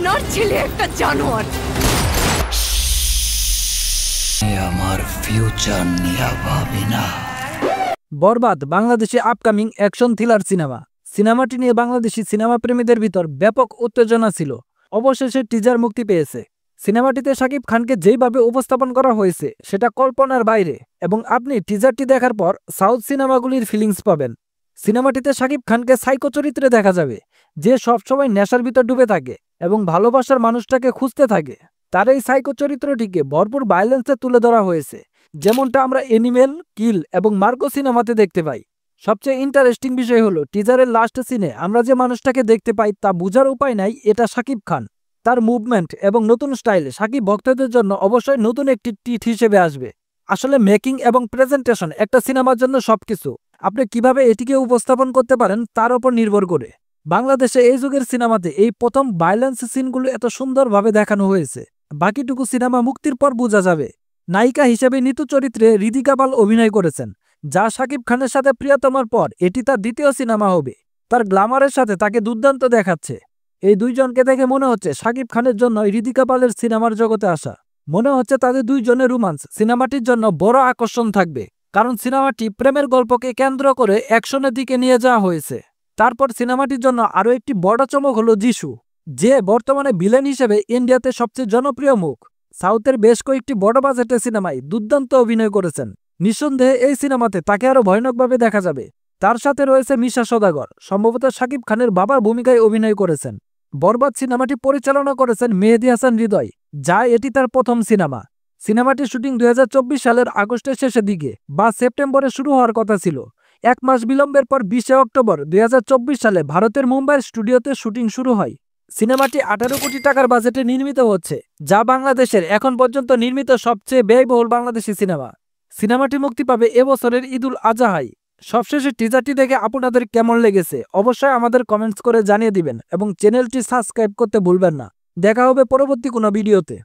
আপনার ছেলে একটা জানোয়ার। আমার ফিউচার নিয়ে ভাবি না। বরবাদ বাংলাদেশে আপকামিং অ্যাকশন থ্রিলার সিনেমা। সিনেমাটি নিয়ে বাংলাদেশি সিনেমা প্রেমীদের ভিতর ব্যাপক উত্তেজনা ছিল। অবশেষে টিজার মুক্তি পেয়েছে। সিনেমাটিতে শাকিব খানকে যেভাবে উপস্থাপন করা হয়েছে সেটা কল্পনার বাইরে, এবং আপনি টিজারটি দেখার পর সাউথ সিনেমাগুলির ফিলিংস পাবেন। সিনেমাটিতে শাকিব খানকে সাইকো চরিত্রে দেখা যাবে, যে সবসময় নেশার ভিতর ডুবে থাকে এবং ভালোবাসার মানুষটাকে খুঁজতে থাকে। তার এই সাইকো চরিত্রটিকে ভরপুর ভায়োলেন্সে তুলে ধরা হয়েছে, যেমনটা আমরা এনিমেল, কিল এবং মার্কো সিনেমাতে দেখতে পাই। সবচেয়ে ইন্টারেস্টিং বিষয় হলো টিজারের লাস্ট সিনে আমরা যে মানুষটাকে দেখতে পাই তা বোঝার উপায় নাই এটা শাকিব খান। তার মুভমেন্ট এবং নতুন স্টাইল শাকিব ভক্তদের জন্য অবশ্যই নতুন একটি টিট হিসেবে আসবে। আসলে মেকিং এবং প্রেজেন্টেশন একটা সিনেমার জন্য সবকিছু। আপনি কিভাবে এটিকে উপস্থাপন করতে পারেন তার উপর নির্ভর করে। বাংলাদেশে এই যুগের সিনেমাতে এই প্রথম ভায়োলেন্স সিনগুলো এত সুন্দরভাবে দেখানো হয়েছে। বাকিটুকু সিনেমা মুক্তির পর বোঝা যাবে। নায়িকা হিসেবে নিতু চরিত্রে রিদিকা পাল অভিনয় করেছেন, যা শাকিব খানের সাথে প্রিয়তমার পর এটি তার দ্বিতীয় সিনেমা হবে। তার গ্ল্যামারের সাথে তাকে দুর্দান্ত দেখাচ্ছে। এই দুইজনকে দেখে মনে হচ্ছে শাকিব খানের জন্য রিদিকা পালের সিনেমার জগতে আসা। মনে হচ্ছে তাদের দুইজনের রোমান্স সিনেমাটির জন্য বড় আকর্ষণ থাকবে, কারণ সিনেমাটি প্রেমের গল্পকে কেন্দ্র করে অ্যাকশনের দিকে নিয়ে যাওয়া হয়েছে। তারপর সিনেমাটির জন্য আরও একটি বড় চমক হলো যিশু, যে বর্তমানে ভিলেন হিসেবে ইন্ডিয়াতে সবচেয়ে জনপ্রিয় মুখ। সাউথের বেশ কয়েকটি বড় বাজেটের সিনেমায় দুর্দান্ত অভিনয় করেছেন। নিঃসন্দেহে এই সিনেমাতে তাকে আরও ভয়ানকভাবে দেখা যাবে। তার সাথে রয়েছে মিশা সওদাগর, সম্ভবত শাকিব খানের বাবার ভূমিকায় অভিনয় করেছেন। বরবাদ সিনেমাটি পরিচালনা করেছেন মেহেদী হাসান হৃদয়, যা এটি তার প্রথম সিনেমা। সিনেমাটির শুটিং 2024 সালের আগস্টের শেষের দিকে বা সেপ্টেম্বরে শুরু হওয়ার কথা ছিল। 1 মাস বিলম্বের পর 20 অক্টোবর 2024 সালে ভারতের মুম্বাইয়ের স্টুডিওতে শুটিং শুরু হয়। সিনেমাটি 18 কোটি টাকার বাজেটে নির্মিত হচ্ছে, যা বাংলাদেশের এখন পর্যন্ত নির্মিত সবচেয়ে ব্যয়বহুল বাংলাদেশি সিনেমা। সিনেমাটি মুক্তি পাবে এবছরের ঈদুল আজহায়। সবশেষে টিজারটি দেখে আপনাদের কেমন লেগেছে অবশ্যই আমাদের কমেন্টস করে জানিয়ে দিবেন এবং চ্যানেলটি সাবস্ক্রাইব করতে ভুলবেন না। দেখা হবে পরবর্তী কোনো ভিডিওতে।